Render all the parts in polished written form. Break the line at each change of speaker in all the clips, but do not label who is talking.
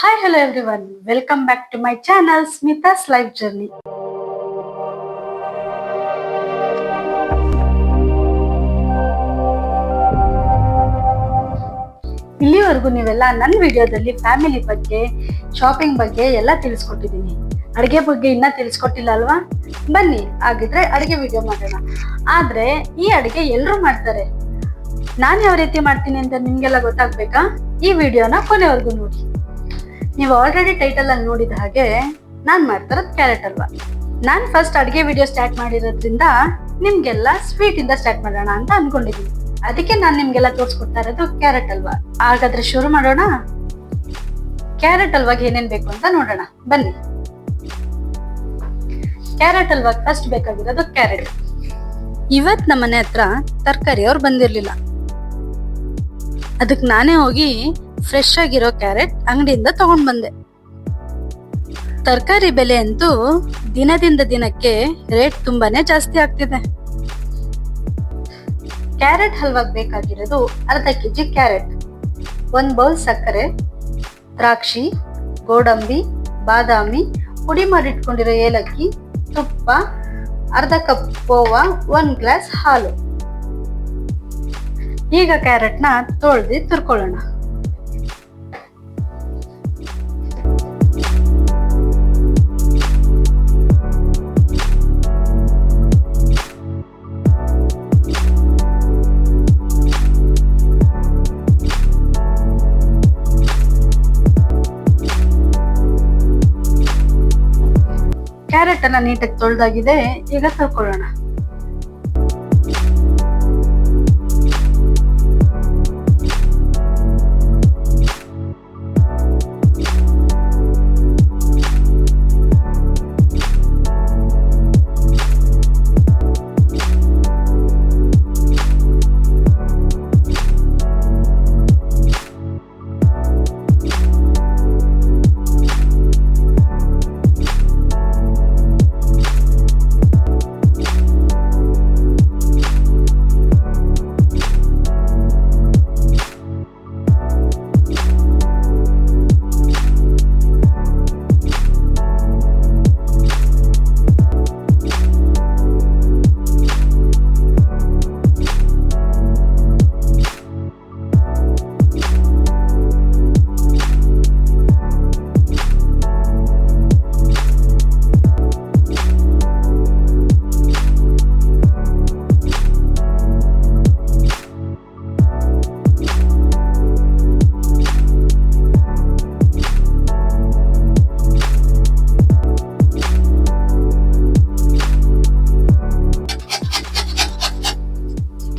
Hi, hello everyone. Welcome back to my channel Smita's Life Journey. ಇಲ್ಲಿವರೆಗೂ ನೀವೆಲ್ಲ ನನ್ನ ವಿಡಿಯೋದಲ್ಲಿ ಫ್ಯಾಮಿಲಿ ಬಗ್ಗೆ, ಶಾಪಿಂಗ್ ಬಗ್ಗೆ ಎಲ್ಲ ತಿಳಿಸ್ಕೊಟ್ಟಿದ್ದೀನಿ. ಅಡುಗೆ ಬಗ್ಗೆ ಇನ್ನ ತಿಳಿಸ್ಕೊಟ್ಟಿಲ್ಲ ಅಲ್ವಾ? ಬನ್ನಿ ಹಾಗಿದ್ರೆ ಅಡುಗೆ ವಿಡಿಯೋ ಮಾಡೋಣ. ಆದ್ರೆ ಈ ಅಡುಗೆ ಎಲ್ಲರೂ ಮಾಡ್ತಾರೆ. ನಾನು ಯಾವ ರೀತಿ ಮಾಡ್ತೀನಿ ಅಂತ ನಿಮ್ಗೆಲ್ಲ ಗೊತ್ತಾಗ್ಬೇಕಾ? ಈ ವಿಡಿಯೋನ ಕೊನೆವರೆಗೂ ನೋಡಿ. ನೀವು ಆಲ್ರೆಡಿ ಟೈಟಲ್ ಅಲ್ಲಿ ನೋಡಿದ ಹಾಗೆ ನಾನ್ ಮಾಡ್ತಾರದ್ ಕ್ಯಾರೆಟ್ ಹಲ್ವಾ. ನಾನ್ ಫಸ್ಟ್ ಅಡ್ಗೆ ವಿಡಿಯೋ ಸ್ಟಾರ್ಟ್ ಮಾಡಿರೋದ್ರಿಂದ ನಿಮ್ಗೆಲ್ಲ ಸ್ವೀಟ್ ಇಂದ ಸ್ಟಾರ್ಟ್ ಮಾಡೋಣ ಅಂತ ಅನ್ಕೊಂಡಿದ್ದೀನಿ. ಅದಕ್ಕೆ ನಾನ್ ನಿಮ್ಗೆಲ್ಲ ತೋರ್ಸ್ಕೊಡ್ತಾ ಇರೋದು ಕ್ಯಾರೆಟ್ ಹಲ್ವಾ. ಹಾಗಾದ್ರೆ ಶುರು ಮಾಡೋಣ. ಕ್ಯಾರೆಟ್ ಹಲ್ವಾಗೆ ಏನೇನ್ ಬೇಕು ಅಂತ ನೋಡೋಣ ಬನ್ನಿ. ಕ್ಯಾರೆಟ್ ಹಲ್ವಾ ಫಸ್ಟ್ ಬೇಕಾಗಿರೋದು ಕ್ಯಾರೆಟ್. ಇವತ್ ನಮ್ಮನೆ ಹತ್ರ ತರಕಾರಿ ಅವ್ರು ಬಂದಿರ್ಲಿಲ್ಲ. ಅದಕ್ಕೆ ನಾನೇ ಹೋಗಿ ಫ್ರೆಶ್ ಆಗಿರೋ ಕ್ಯಾರೆಟ್ ಅಂಗಡಿಯಿಂದ ತಗೊಂಡ್ ಬಂದೆ. ತರಕಾರಿ ಬೆಲೆ ಅಂತೂ ದಿನದಿಂದ ದಿನಕ್ಕೆ ರೇಟ್ ತುಂಬಾನೇ ಜಾಸ್ತಿ ಆಗ್ತಿದೆ. ಕ್ಯಾರೆಟ್ ಹಲ್ವಾಗ್ ಬೇಕಾಗಿರೋದು ಅರ್ಧ ಕೆಜಿ ಕ್ಯಾರೆಟ್, 1 ಬೌಲ್ ಸಕ್ಕರೆ, ದ್ರಾಕ್ಷಿ, ಗೋಡಂಬಿ, ಬಾದಾಮಿ, ಪುಡಿ ಮಾಡಿಟ್ಕೊಂಡಿರೋ ಏಲಕ್ಕಿ, ತುಪ್ಪ, ಅರ್ಧ ಕಪ್ ಕೋವಾ, 1 ಗ್ಲಾಸ್ ಹಾಲು. ಈಗ ಕ್ಯಾರೆಟ್ನ ತೊಳೆದು ತುರ್ಕೊಳ್ಳೋಣ. ಕ್ಯಾರೆಟ್ ಅನ್ನ ನೀಟಾಗಿ ತೊಳೆದಾಗಿದೆ. ಈಗ ತುರ್ಕೊಳ್ಳೋಣ.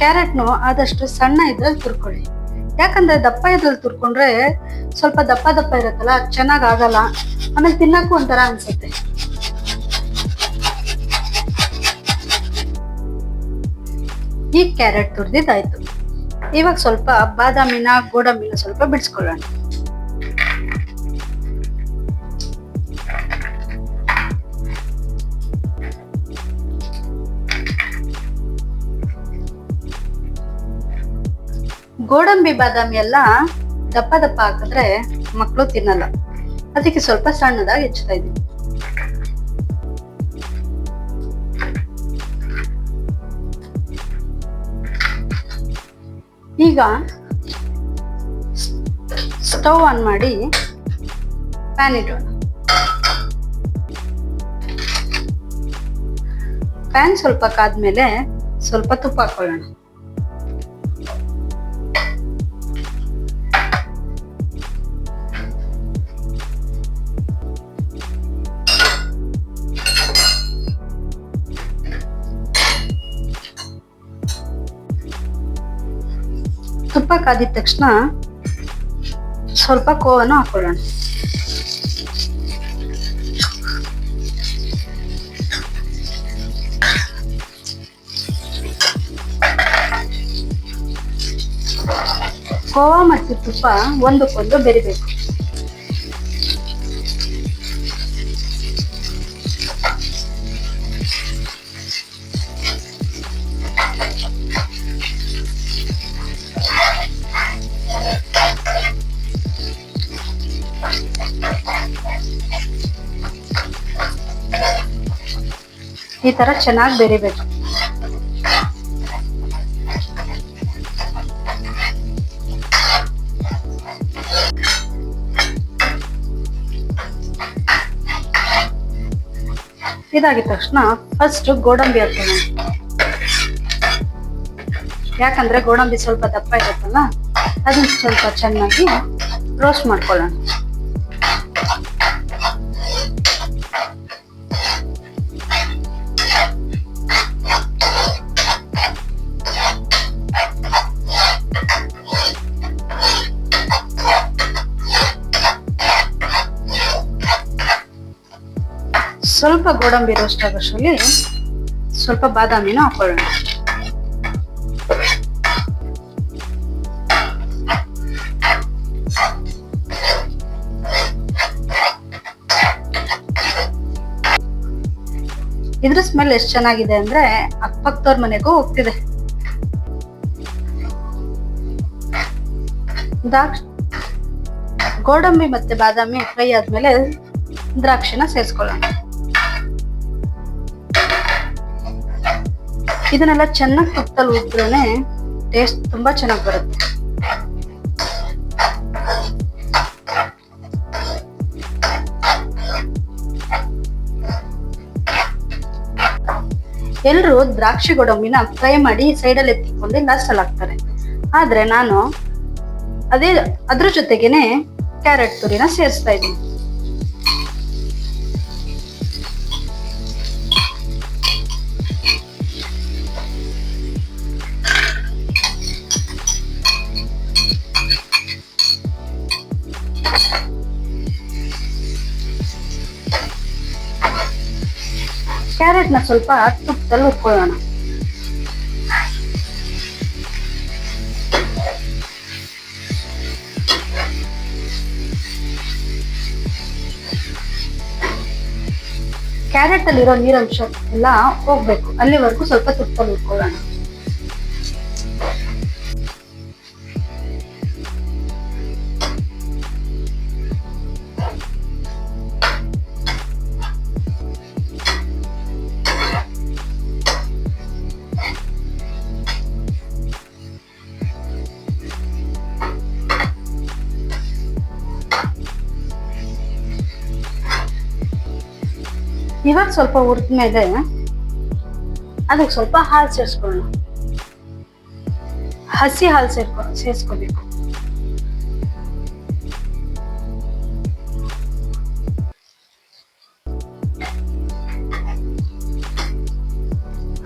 ಕ್ಯಾರೆಟ್ನು ಆದಷ್ಟು ಸಣ್ಣ ಇದ್ರಲ್ಲಿ ತುರ್ಕೊಳ್ಳಿ. ಯಾಕಂದ್ರೆ ದಪ್ಪ ಇದ್ರಲ್ಲಿ ತುರ್ಕೊಂಡ್ರೆ ಸ್ವಲ್ಪ ದಪ್ಪ ದಪ್ಪ ಇರತ್ತಲ್ಲ, ಚೆನ್ನಾಗ್ ಆಗಲ್ಲ. ಆಮೇಲೆ ತಿನ್ನಕ್ಕೂ ಒಂಥರ ಅನ್ಸುತ್ತೆ. ಈ ಕ್ಯಾರೆಟ್ ತುರ್ದಿದ್ದಾಯ್ತು. ಇವಾಗ ಸ್ವಲ್ಪ ಬಾದಾಮಿನ, ಗೋಡಂಬಿನ ಸ್ವಲ್ಪ ಬಿಡಿಸ್ಕೊಳ್ಳೋಣ. ಗೋಡಂಬಿ, ಬಾದಾಮಿ ಎಲ್ಲ ದಪ್ಪ ದಪ್ಪ ಹಾಕಿದ್ರೆ ಮಕ್ಕಳು ತಿನ್ನಲ್ಲ. ಅದಕ್ಕೆ ಸ್ವಲ್ಪ ಸಣ್ಣದಾಗಿ ಹೆಚ್ಚುತ್ತಾ ಇದ್ದೀನಿ. ಈಗ ಸ್ಟವ್ ಆನ್ ಮಾಡಿ ಪ್ಯಾನ್ ಇಡೋಣ. ಪ್ಯಾನ್ ಸ್ವಲ್ಪ ಕಾದ್ಮೇಲೆ ಸ್ವಲ್ಪ ತುಪ್ಪ ಹಾಕೊಳ್ಳೋಣ. ತುಪ್ಪ ಕಾದಿದ ತಕ್ಷಣ ಸ್ವಲ್ಪ ಕೋವನ್ನು ಹಾಕೊಳ್ಳೋಣ. ಕೋವಾ ಮತ್ತು ತುಪ್ಪ ಒಂದಕ್ಕೊಂದು ಬೆರಿಬೇಕು. ಈ ತರ ಚೆನ್ನಾಗಿ ಬೆರಿಬೇಕು. ಇದಾಗಿದ ತಕ್ಷಣ ಫಸ್ಟ್ ಗೋಡಂಬಿ ಹಾಕೋಣ. ಯಾಕಂದ್ರೆ ಗೋಡಂಬಿ ಸ್ವಲ್ಪ ದಪ್ಪ ಇರುತ್ತಲ್ಲ, ಅದನ್ನ ಸ್ವಲ್ಪ ಚೆನ್ನಾಗಿ ರೋಸ್ಟ್ ಮಾಡ್ಕೊಳ್ಳೋಣ. ಸ್ವಲ್ಪ ಗೋಡಂಬಿ ರೋಸ್ಟ್ ಆಗೋಷ್ಟರಲ್ಲಿ ಸ್ವಲ್ಪ ಬಾದಾಮಿನ ಹಾಕೊಳ್ಳೋಣ. ಇದ್ರ ಸ್ಮೆಲ್ ಎಷ್ಟು ಚೆನ್ನಾಗಿದೆ ಅಂದ್ರೆ ಅಕ್ಕಪಕ್ಕದವ್ರ ಮನೆಗೂ ಹೋಗ್ತಿದೆ. ಗೋಡಂಬಿ ಮತ್ತೆ ಬಾದಾಮಿ ಫ್ರೈ ಆದ್ಮೇಲೆ ದ್ರಾಕ್ಷಿನ ಸೇರಿಸ್ಕೊಳ್ಳೋಣ. ಇದನ್ನೆಲ್ಲ ಚೆನ್ನಾಗಿ ತುಪ್ಪದಲ್ಲಿ ಹುರಿದ್ರೇನೆ ಟೇಸ್ಟ್ ತುಂಬಾ ಚೆನ್ನಾಗಿ ಬರುತ್ತೆ. ಎಲ್ರು ದ್ರಾಕ್ಷಿ ಗೋಡಂಬಿನ ಫ್ರೈ ಮಾಡಿ ಸೈಡಲ್ಲಿ ಎತ್ತಿಕೊಂಡು ಲಾಸ್ಟ್ ಅಲ್ಲಿ ಹಾಕ್ತಾರೆ. ಆದ್ರೆ ನಾನು ಅದ್ರ ಜೊತೆಗೇನೆ ಕ್ಯಾರೆಟ್ ತುರಿನ ಸೇರಿಸ್ತಾ ಇದ್ದೀನಿ. ಕ್ಯಾರೆಟ್ನ ಸ್ವಲ್ಪ ತುಪ್ಪದಲ್ಲಿ ಹುರ್ಕೊಳ್ಳೋಣ. ಕ್ಯಾರೆಟ್ ಅಲ್ಲಿರೋ ನೀರಂಶ ಎಲ್ಲ ಹೋಗ್ಬೇಕು, ಅಲ್ಲಿವರೆಗೂ ಸ್ವಲ್ಪ ತುಪ್ಪದಲ್ಲಿ ಹುರ್ಕೊಳ್ಳೋಣ. ಇವಾಗ ಸ್ವಲ್ಪ ಹುರಿದ್ಮೇಲೆ ಅದಕ್ಕೆ ಸ್ವಲ್ಪ ಹಾಲು ಸೇರಿಸ್ಕೊಳ್ಳೋಣ. ಹಸಿ ಹಾಲು ಸೇರಿಸ್ಕೋಬೇಕು.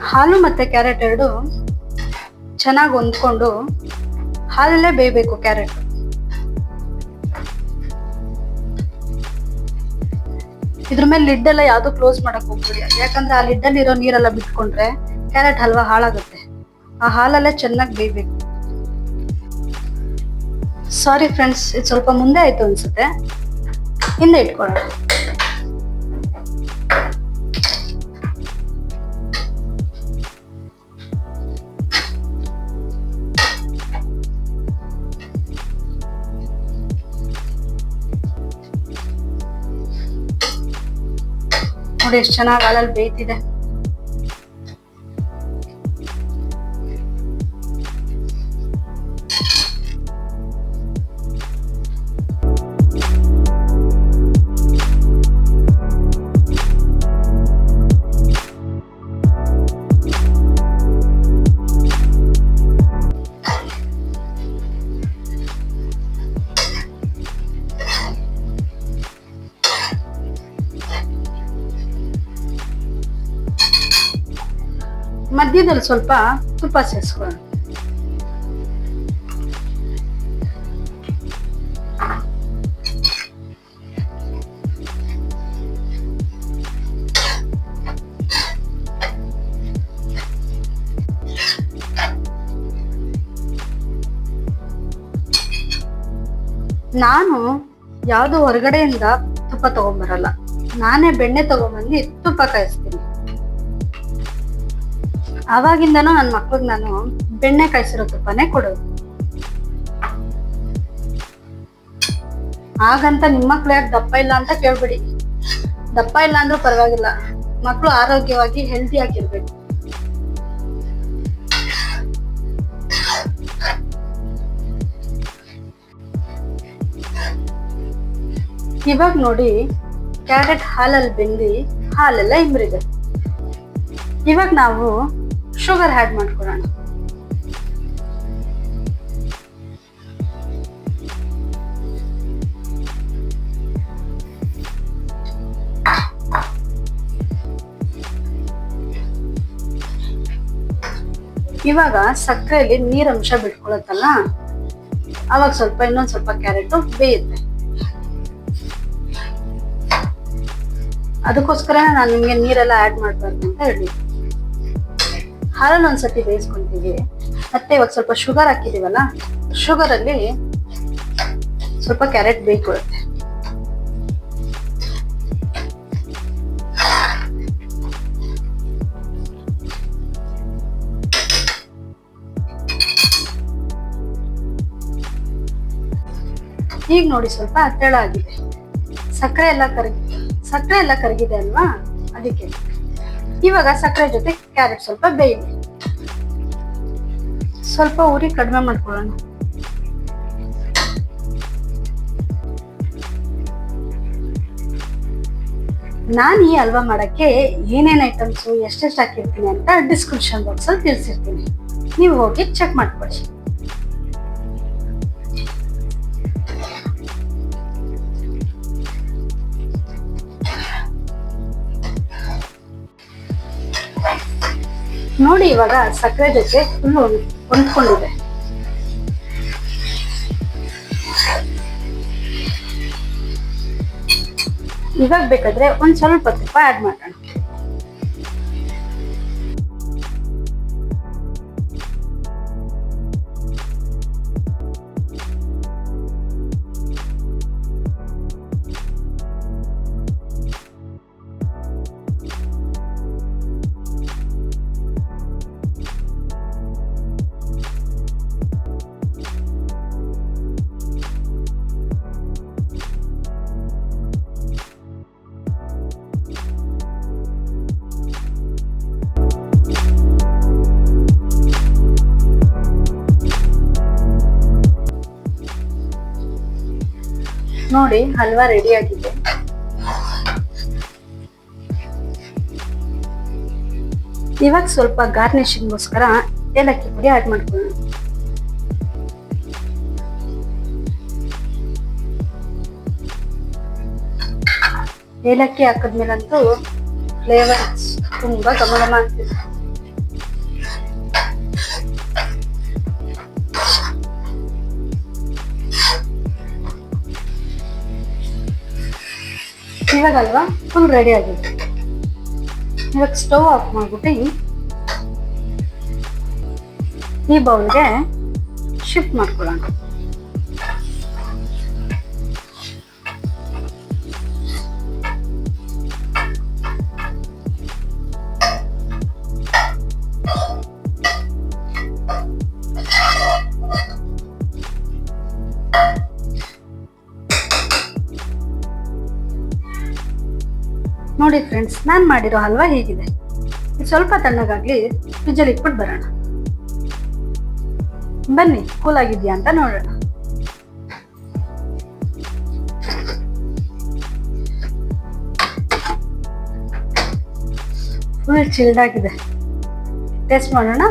ಹಾಲು ಮತ್ತೆ ಕ್ಯಾರೆಟ್ ಎರಡು ಚೆನ್ನಾಗಿ ಹೊಂದ್ಕೊಂಡು ಹಾಲಲ್ಲೇ ಬೇಯಬೇಕು ಕ್ಯಾರೆಟ್. ಇದ್ರ ಮೇಲೆ ಲಿಡ್ ಎಲ್ಲ ಯಾವ್ದು ಕ್ಲೋಸ್ ಮಾಡಕ್ ಹೋಗ್ಬಿಡಿ, ಯಾಕಂದ್ರೆ ಆ ಲಿಡ್ ಅಲ್ಲಿ ಇರೋ ನೀರೆಲ್ಲ ಬಿಟ್ಕೊಂಡ್ರೆ ಕ್ಯಾರೆಟ್ ಹಲ್ವಾ ಹಾಳಾಗುತ್ತೆ. ಆ ಹಾಲಲ್ಲೇ ಚೆನ್ನಾಗಿ ಬೇಯಬೇಕು. ಸಾರಿ ಫ್ರೆಂಡ್ಸ್, ಇದು ಸ್ವಲ್ಪ ಮುಂದೆ ಆಯ್ತು ಅನ್ಸುತ್ತೆ, ಹಿಂದೆ ಇಟ್ಕೊಳ್ಳೋಣ. ನೋಡಿ ಎಷ್ಟು ಚೆನ್ನಾಗಿ ಹಾಲಲ್ಲಿ ಬೇಯ್ತಿದೆ. ಮಧ್ಯದಲ್ಲಿ ಸ್ವಲ್ಪ ತುಪ್ಪ ಸೇರಿಸ್ಕೊಳ್ಳೋಣ. ನಾನು ಯಾವ್ದು ಹೊರಗಡೆಯಿಂದ ತುಪ್ಪ ತಗೊಂಡ್ಬರಲ್ಲ, ನಾನೇ ಬೆಣ್ಣೆ ತಗೊಂಡ್ಬಂದು ತುಪ್ಪ ಕಾಯಿಸ್ತೀನಿ. ಆವಾಗಿಂದನೂ ನನ್ನ ಮಕ್ಳಿಗೆ ನಾನು ಬೆಣ್ಣೆ ಕಾಯಿಸಿರೋ ತುಪ್ಪನೇ ಕೊಡೋದು. ಹಾಗಂತ ನಿಮ್ಮ ಮಕ್ಳು ಯಾಕೆ ದಪ್ಪ ಇಲ್ಲ ಅಂತ ಕೇಳ್ಬಿಡಿ. ದಪ್ಪ ಇಲ್ಲ ಅಂದ್ರೂ ಪರವಾಗಿಲ್ಲ, ಮಕ್ಕಳು ಆರೋಗ್ಯವಾಗಿ ಹೆಲ್ದಿ ಆಗಿರ್ಬೇಕು. ಇವಾಗ ನೋಡಿ, ಕ್ಯಾರೆಟ್ ಹಾಲಲ್ಲಿ ಬೆಂದಿ ಹಾಲೆಲ್ಲ ಇಂಬ್ರಿದೆ. ಇವಾಗ ನಾವು ಶುಗರ್ ಆಡ್ ಮಾಡ್ಕೊಳ್ಳೋಣ. ಇವಾಗ ಸಕ್ಕರೆಯಲ್ಲಿ ನೀರಂಶ ಬಿಟ್ಕೊಳತ್ತಲ್ಲ, ಅವಾಗ ಇನ್ನೊಂದ್ ಸ್ವಲ್ಪ ಕ್ಯಾರೆಟ್ ಬೇಯುತ್ತೆ. ಅದಕ್ಕೋಸ್ಕರ ನಾನು ನಿಮ್ಗೆ ನೀರೆಲ್ಲ ಆಡ್ ಮಾಡ್ಬಾರ್ದು ಅಂತ ಹೇಳಿ ಹಾಲಲ್ಲಿ ಒಂದ್ಸತಿ ಬೇಯಿಸ್ಕೊಂತೀವಿ. ಮತ್ತೆ ಇವಾಗ ಸ್ವಲ್ಪ ಶುಗರ್ ಹಾಕಿದೀವಲ್ಲ, ಶುಗರ್ ಅಲ್ಲಿ ಸ್ವಲ್ಪ ಕ್ಯಾರೆಟ್ ಬೇಯ್ಕೊಳುತ್ತೆ. ಈಗ ನೋಡಿ ಸ್ವಲ್ಪ ತೆಳ ಆಗಿದೆ. ಸಕ್ಕರೆ ಎಲ್ಲ ಕರಗಿದೆ ಅಲ್ವಾ, ಅದಕ್ಕೆ ಇವಾಗ ಸಕ್ಕರೆ ಜೊತೆ ಕ್ಯಾರೆಟ್ ಸ್ವಲ್ಪ ಬೇಯಿದೆ. ಸ್ವಲ್ಪ ಉರಿ ಕಡಿಮೆ ಮಾಡ್ಕೊಳ್ಳೋಣ. ನಾನು ಈ ಹಲ್ವಾ ಮಾಡಕ್ಕೆ ಏನೇನ್ ಐಟಮ್ಸ್ ಎಷ್ಟೆಷ್ಟು ಹಾಕಿರ್ತೀನಿ ಅಂತ ಡಿಸ್ಕ್ರಿಪ್ಷನ್ ಬಾಕ್ಸ್ ಅಲ್ಲಿ ತಿಳಿಸಿರ್ತೀನಿ, ನೀವು ಹೋಗಿ ಚೆಕ್ ಮಾಡ್ಕೊಳ್ಳಿ. ನೋಡಿ, ಇವಾಗ ಸಕ್ಕರೆ ಜೊತೆ ಫುಲ್ ಹೊಂದ್ಕೊಂಡಿದೆ. ಇವಾಗ ಬೇಕಾದ್ರೆ ಒಂದ್ ಸ್ವಲ್ಪ ತುಪ್ಪ ಆಡ್ ಮಾಡೋಣ. ನೋಡಿ, ಹಲ್ವಾ ರೆಡಿ ಆಗಿದೆ. ಇವಾಗ ಸ್ವಲ್ಪ ಗಾರ್ನಿಶಿಂಗ್ಗೋಸ್ಕರ ಏಲಕ್ಕಿ ಪುಡಿ ಆಡ್ ಮಾಡ್ಕೊಳ್ಳೋಣ. ಏಲಕ್ಕಿ ಹಾಕಿದ್ಮೇಲಂತೂ ಫ್ಲೇವರ್ ತುಂಬಾ ಘಮ ಆಗ್ತಿದೆ. ಇವಾಗ ಅಲ್ವಾ ಫುಲ್ ರೆಡಿ ಆಗಿದೆ. ಇವಾಗ ಸ್ಟವ್ ಆಫ್ ಮಾಡ್ಬಿಟ್ಟು ಈ ಬೌಲ್ಗೆ ಶಿಫ್ಟ್ ಮಾಡ್ಕೊಳ್ಳೋಣ. ನೋಡಿ ಫ್ರೆಂಡ್ಸ್, ನಾನ್ ಮಾಡಿರೋ ಹಲ್ವಾ ಹೀಗಿದೆ. ಸ್ವಲ್ಪ ತಣ್ಣಗಾಗ್ಲಿ ಫ್ರಿಜ್ಜಲ್ಲಿ ಇಟ್ಬಿಟ್ಟು ಬರೋಣ. ಬನ್ನಿ, ಕೂಲ್ ಆಗಿದ್ಯಾ ಅಂತ ನೋಡೋಣ. ಫುಲ್ ಚಿಲ್ಡ್ ಆಗಿದೆ. ಟೇಸ್ಟ್ ಮಾಡೋಣ.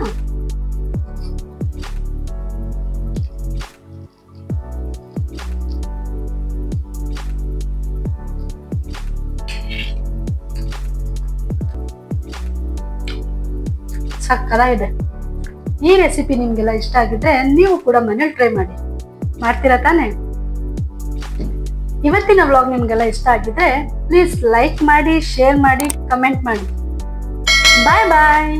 ಸಕ್ಕತ್ತಾಗಿದೆ. ಈ ರೆಸಿಪಿ ನಿಮ್ಗೆಲ್ಲ ಇಷ್ಟ ಆಗಿದ್ರೆ ನೀವು ಕೂಡ ಮನೇಲಿ ಟ್ರೈ ಮಾಡ್ತೀರಾ ತಾನೆ? ಇವತ್ತಿನ ವ್ಲಾಗ್ ನಿಮ್ಗೆಲ್ಲ ಇಷ್ಟ ಆಗಿದ್ರೆ ಪ್ಲೀಸ್ ಲೈಕ್ ಮಾಡಿ, ಶೇರ್ ಮಾಡಿ, ಕಮೆಂಟ್ ಮಾಡಿ. ಬಾಯ್ ಬಾಯ್.